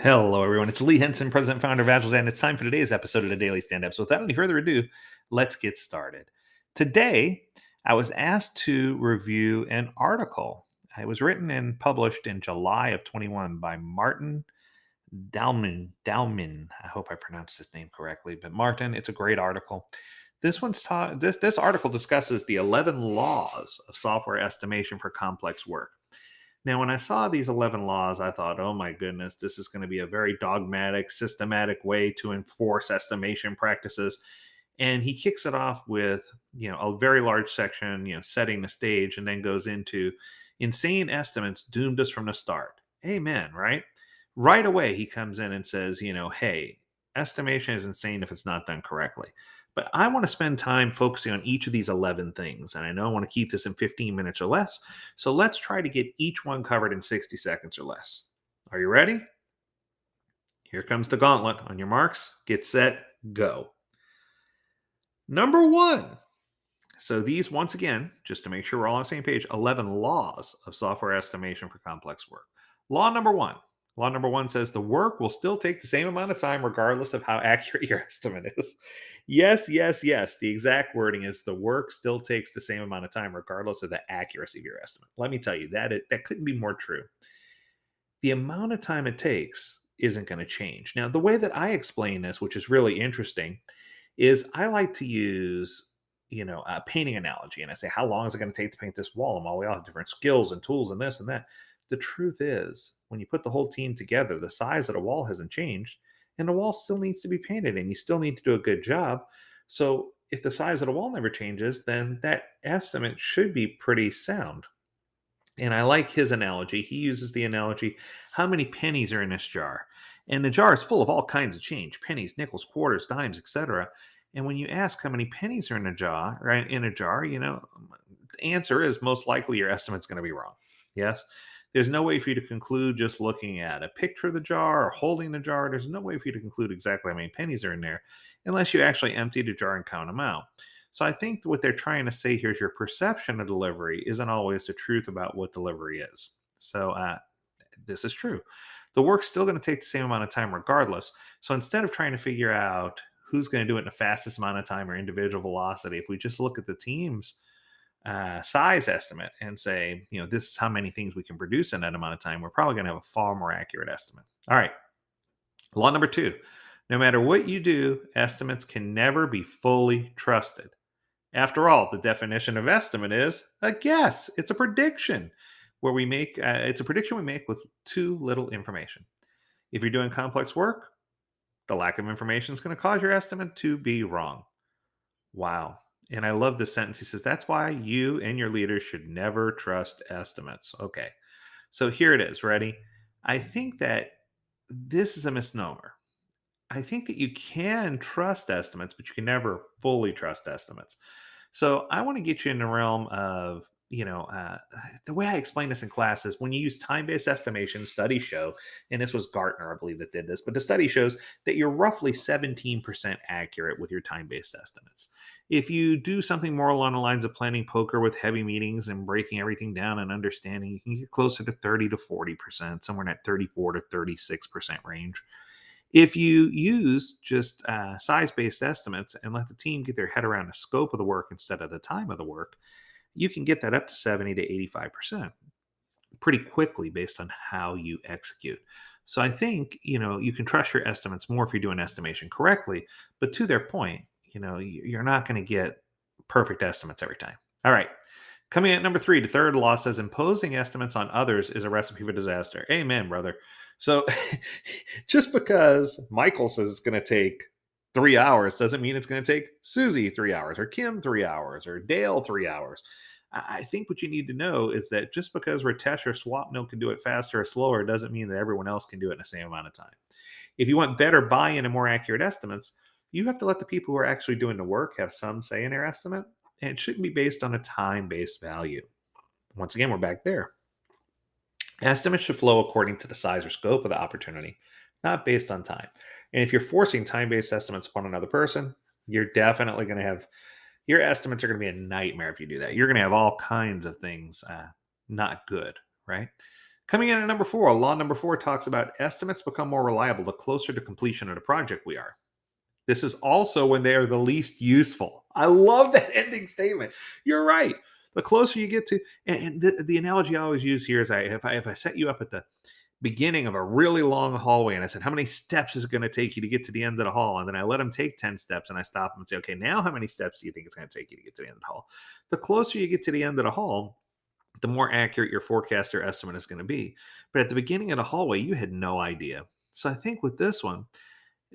Hello, everyone. It's Lee Henson, President and Founder of Agile, and it's time for today's episode of the Daily Stand-Up. So without any further ado, let's get started. Today, I was asked to review an article. It was written and published in July of 21 by Maarten Dalmijn. I hope I pronounced his name correctly, but Martin, it's a great article. This article discusses the 11 laws of software estimation for complex work. Now, when I saw these 11 laws, I thought, oh my goodness, this is going to be a very dogmatic, systematic way to enforce estimation practices. And he kicks it off with, a very large section, setting the stage, and then goes into insane estimates doomed us from the start. Amen, right? Right away, he comes in and says, hey, estimation is insane if it's not done correctly. But I want to spend time focusing on each of these 11 things. And I know I want to keep this in 15 minutes or less. So let's try to get each one covered in 60 seconds or less. Are you ready? Here comes the gauntlet. On your marks, get set, go. Number one. So these, once again, just to make sure we're all on the same page, 11 laws of software estimation for complex work. Law number one. Law number one says the work will still take the same amount of time regardless of how accurate your estimate is. Yes, yes, yes. The exact wording is the work still takes the same amount of time regardless of the accuracy of your estimate. Let me tell you, that couldn't be more true. The amount of time it takes isn't going to change. Now, the way that I explain this, which is really interesting, is I like to use, a painting analogy. And I say, how long is it going to take to paint this wall? And while we all have different skills and tools and this and that, the truth is, when you put the whole team together, the size of the wall hasn't changed, and the wall still needs to be painted, and you still need to do a good job. So if the size of the wall never changes, then that estimate should be pretty sound. And I like his analogy. He uses the analogy, how many pennies are in this jar? And the jar is full of all kinds of change, pennies, nickels, quarters, dimes, etc. And when you ask how many pennies are in a jar, right, the answer is most likely your estimate's going to be wrong. Yes. There's no way for you to conclude just looking at a picture of the jar or holding the jar. There's no way for you to conclude exactly how many pennies are in there unless you actually empty the jar and count them out. So I think what they're trying to say here is your perception of delivery isn't always the truth about what delivery is. So this is true. The work's still going to take the same amount of time regardless. So instead of trying to figure out who's going to do it in the fastest amount of time or individual velocity, if we just look at the team's size estimate and say, this is how many things we can produce in that amount of time, we're probably going to have a far more accurate estimate. All right. Law number two. No matter what you do, estimates can never be fully trusted. After all, the definition of estimate is a guess. It's a prediction where we make it's a prediction we make with too little information. If you're doing complex work, the lack of information is going to cause your estimate to be wrong. Wow. And I love this sentence. He says, that's why you and your leaders should never trust estimates. Okay. So here it is. Ready? I think that this is a misnomer. I think that you can trust estimates, but you can never fully trust estimates. So I want to get you in the realm of, the way I explain this in class is when you use time-based estimation, studies show, and this was Gartner, I believe, that did this, but the study shows that you're roughly 17% accurate with your time-based estimates. If you do something more along the lines of planning poker with heavy meetings and breaking everything down and understanding, you can get closer to 30 to 40%, somewhere in that 34 to 36% range. If you use just size-based estimates and let the team get their head around the scope of the work instead of the time of the work, you can get that up to 70 to 85% pretty quickly based on how you execute. So I think, you can trust your estimates more if you do an estimation correctly, but to their point, you're not going to get perfect estimates every time. All right. Coming at number three, the third law says imposing estimates on others is a recipe for disaster. Amen, brother. So just because Michael says it's going to take 3 hours doesn't mean it's going to take Susie 3 hours or Kim 3 hours or Dale 3 hours. I think what you need to know is that just because Ritesh or Swapnil can do it faster or slower doesn't mean that everyone else can do it in the same amount of time. If you want better buy-in and more accurate estimates, you have to let the people who are actually doing the work have some say in their estimate. And it shouldn't be based on a time-based value. Once again, we're back there. Estimates should flow according to the size or scope of the opportunity, not based on time. And if you're forcing time-based estimates upon another person, you're definitely going to have, your estimates are going to be a nightmare if you do that. You're going to have all kinds of things not good, right? Coming in at number 4, law number 4 talks about estimates become more reliable the closer to completion of the project we are. This is also when they are the least useful. I love that ending statement. You're right. The closer you get to, and the analogy I always use here is if I set you up at the beginning of a really long hallway and I said, how many steps is it going to take you to get to the end of the hall? And then I let them take 10 steps and I stop them and say, okay, now how many steps do you think it's going to take you to get to the end of the hall? The closer you get to the end of the hall, the more accurate your forecast or estimate is going to be. But at the beginning of the hallway, you had no idea. So I think with this one,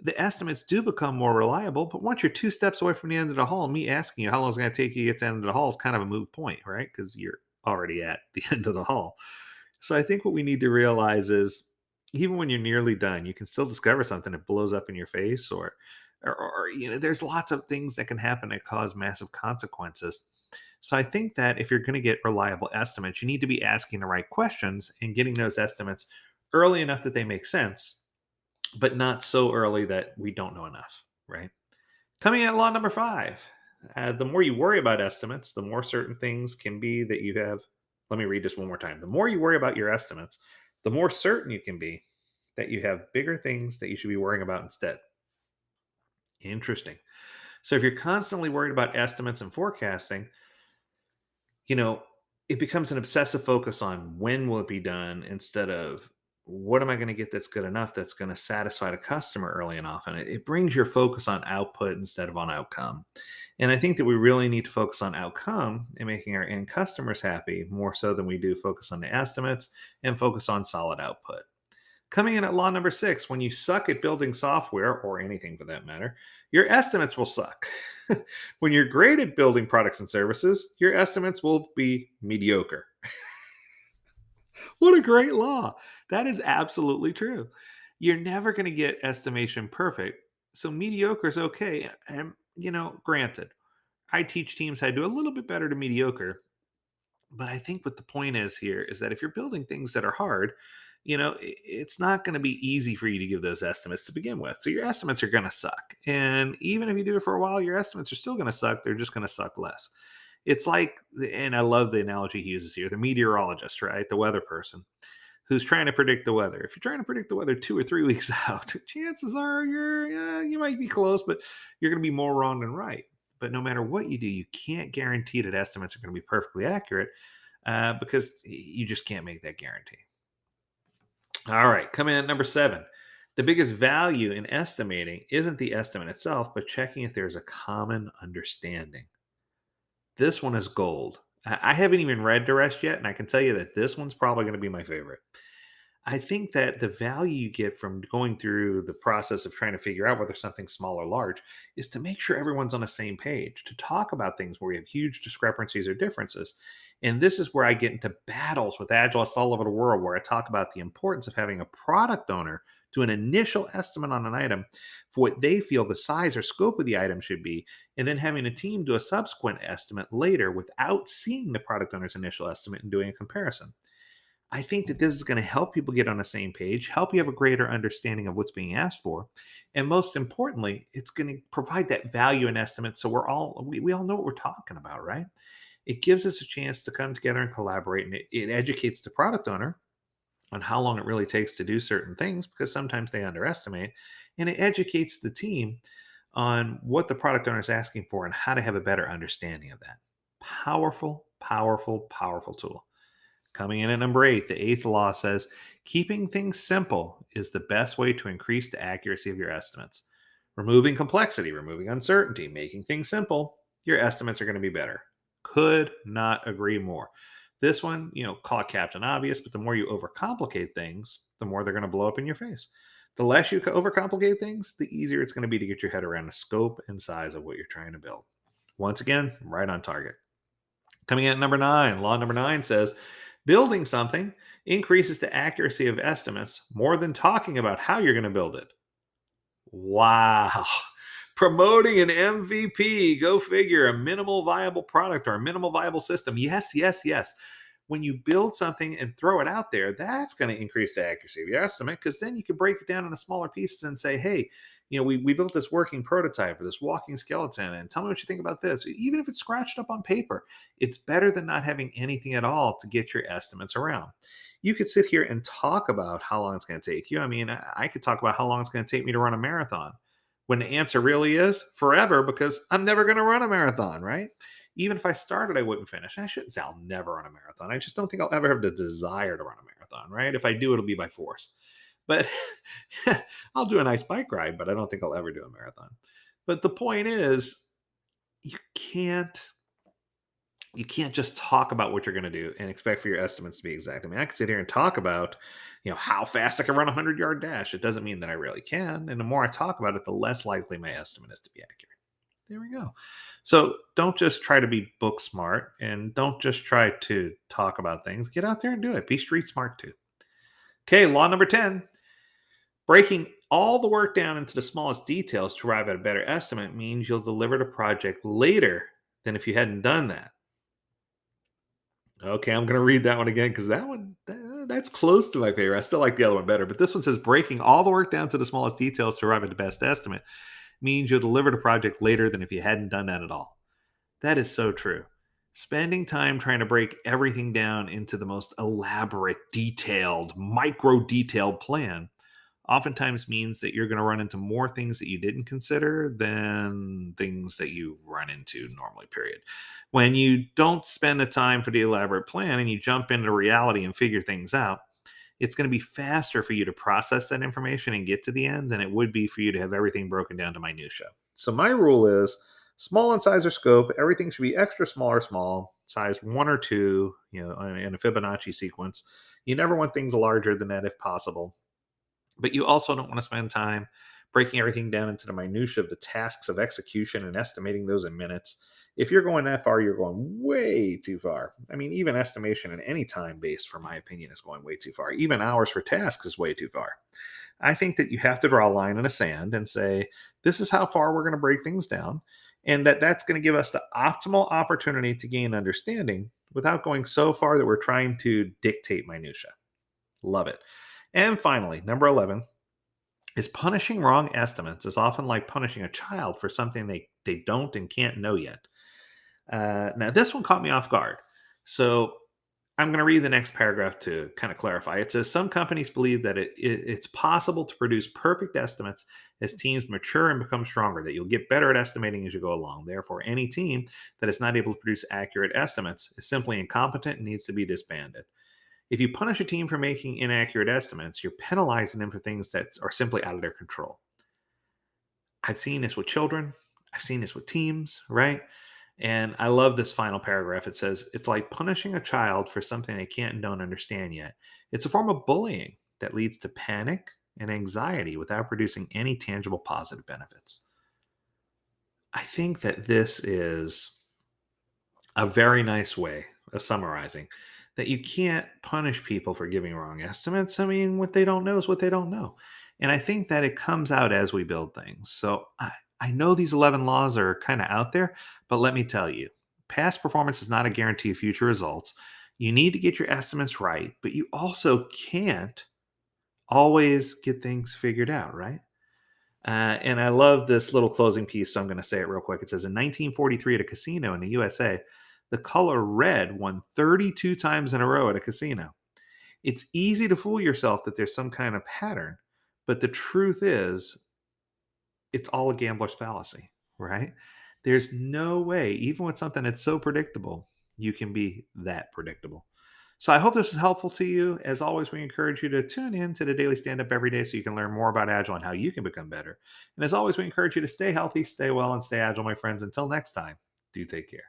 the estimates do become more reliable, but once you're 2 steps away from the end of the hall, me asking you how long it's going to take you to get to the end of the hall is kind of a moot point, right? Because you're already at the end of the hall. So I think what we need to realize is even when you're nearly done, you can still discover something that blows up in your face or there's lots of things that can happen that cause massive consequences. So I think that if you're going to get reliable estimates, you need to be asking the right questions and getting those estimates early enough that they make sense, but not so early that we don't know enough, right? Coming at law number 5, the more you worry about estimates, the more certain things can be that you have. Let me read this one more time. The more you worry about your estimates, the more certain you can be that you have bigger things that you should be worrying about instead. Interesting. So if you're constantly worried about estimates and forecasting, you know, it becomes an obsessive focus on when will it be done instead of what am I going to get that's good enough that's going to satisfy the customer early and often. It brings your focus on output instead of on outcome. And I think that we really need to focus on outcome and making our end customers happy more so than we do focus on the estimates and focus on solid output. Coming in at law number 6, when you suck at building software or anything for that matter, your estimates will suck. When you're great at building products and services, your estimates will be mediocre. What a great law. That is absolutely true. You're never going to get estimation perfect. So mediocre is okay. And, granted, I teach teams how to do a little bit better to mediocre. But I think what the point is here is that if you're building things that are hard, it's not going to be easy for you to give those estimates to begin with. So your estimates are going to suck. And even if you do it for a while, your estimates are still going to suck. They're just going to suck less. It's like, and I love the analogy he uses here, the meteorologist, right? The weather person who's trying to predict the weather. If you're trying to predict the weather 2 or 3 weeks out, chances are you might be close, but you're going to be more wrong than right. But no matter what you do, you can't guarantee that estimates are going to be perfectly accurate because you just can't make that guarantee. All right, coming in at number 7. The biggest value in estimating isn't the estimate itself, but checking if there's a common understanding. This one is gold. I haven't even read the rest yet, and I can tell you that this one's probably going to be my favorite. I think that the value you get from going through the process of trying to figure out whether something's small or large is to make sure everyone's on the same page, to talk about things where we have huge discrepancies or differences. And this is where I get into battles with Agilists all over the world, where I talk about the importance of having a product owner do an initial estimate on an item for what they feel the size or scope of the item should be, and then having a team do a subsequent estimate later without seeing the product owner's initial estimate and doing a comparison. I think that this is going to help people get on the same page, help you have a greater understanding of what's being asked for, and most importantly, it's going to provide that value and estimate so we all know what we're talking about, right? It gives us a chance to come together and collaborate, and it educates the product owner on how long it really takes to do certain things because sometimes they underestimate, and it educates the team on what the product owner is asking for and how to have a better understanding of that. Powerful, powerful, powerful tool. Coming in at number 8, the 8th law says keeping things simple is the best way to increase the accuracy of your estimates. Removing complexity, removing uncertainty, making things simple, your estimates are going to be better. Could not agree more. This one, call it Captain Obvious, but the more you overcomplicate things, the more they're going to blow up in your face. The less you overcomplicate things, the easier it's going to be to get your head around the scope and size of what you're trying to build. Once again, right on target. Coming in at number 9, law number 9 says building something increases the accuracy of estimates more than talking about how you're going to build it. Wow. Promoting an MVP, go figure, a minimal viable product or a minimal viable system. Yes, yes, yes. When you build something and throw it out there, that's going to increase the accuracy of your estimate because then you can break it down into smaller pieces and say, hey, We built this working prototype or this walking skeleton, and tell me what you think about this. Even if it's scratched up on paper, it's better than not having anything at all to get your estimates around. You could sit here and talk about how long it's going to take you. I mean, I could talk about how long it's going to take me to run a marathon, when the answer really is forever, because I'm never going to run a marathon, right? Even if I started, I wouldn't finish. I shouldn't say I'll never run a marathon. I just don't think I'll ever have the desire to run a marathon, right? If I do, it'll be by force. But I'll do a nice bike ride, but I don't think I'll ever do a marathon. But the point is, you can't you can't just talk about what you're going to do and expect for your estimates to be exact. I mean, I could sit here and talk about, how fast I can run a 100-yard dash. It doesn't mean that I really can. And the more I talk about it, the less likely my estimate is to be accurate. There we go. So don't just try to be book smart, and don't just try to talk about things. Get out there and do it. Be street smart too. Okay, law number 10. Breaking all the work down into the smallest details to arrive at a better estimate means you'll deliver the project later than if you hadn't done that. Okay, I'm going to read that one again, because that's close to my favorite. I still like the other one better, but this one says breaking all the work down to the smallest details to arrive at the best estimate means you'll deliver the project later than if you hadn't done that at all. That is so true. Spending time trying to break everything down into the most elaborate, detailed, micro detailed plan oftentimes means that you're going to run into more things that you didn't consider than things that you run into normally, period. When you don't spend the time for the elaborate plan and you jump into reality and figure things out, it's going to be faster for you to process that information and get to the end than it would be for you to have everything broken down to minutia. So my rule is small in size or scope. Everything should be extra small or small, size 1 or 2, in a Fibonacci sequence. You never want things larger than that if possible. But you also don't want to spend time breaking everything down into the minutia of the tasks of execution and estimating those in minutes. If you're going that far, you're going way too far. I mean, even estimation in any time based, for my opinion, is going way too far. Even hours for tasks is way too far. I think that you have to draw a line in the sand and say, this is how far we're going to break things down, and that's going to give us the optimal opportunity to gain understanding without going so far that we're trying to dictate minutia. Love it. And finally, number 11 is punishing wrong estimates is often like punishing a child for something they don't and can't know yet. Now, this one caught me off guard. So I'm going to read the next paragraph to kind of clarify. It says some companies believe that it's possible to produce perfect estimates as teams mature and become stronger, that you'll get better at estimating as you go along. Therefore, any team that is not able to produce accurate estimates is simply incompetent and needs to be disbanded. If you punish a team for making inaccurate estimates, you're penalizing them for things that are simply out of their control. I've seen this with children. I've seen this with teams, right? And I love this final paragraph. It says, it's like punishing a child for something they can't and don't understand yet. It's a form of bullying that leads to panic and anxiety without producing any tangible positive benefits. I think that this is a very nice way of summarizing that you can't punish people for giving wrong estimates. I mean, what they don't know is what they don't know. And I think that it comes out as we build things. So I know these 11 laws are kind of out there, but let me tell you, past performance is not a guarantee of future results. You need to get your estimates right, but you also can't always get things figured out, right? And I love this little closing piece, so I'm going to say it real quick. It says in 1943 at a casino in the USA, the color red won 32 times in a row at a casino. It's easy to fool yourself that there's some kind of pattern, but the truth is, it's all a gambler's fallacy, right? There's no way, even with something that's so predictable, you can be that predictable. So I hope this is helpful to you. As always, we encourage you to tune in to the Daily Stand Up every day so you can learn more about Agile and how you can become better. And as always, we encourage you to stay healthy, stay well, and stay agile, my friends. Until next time, do take care.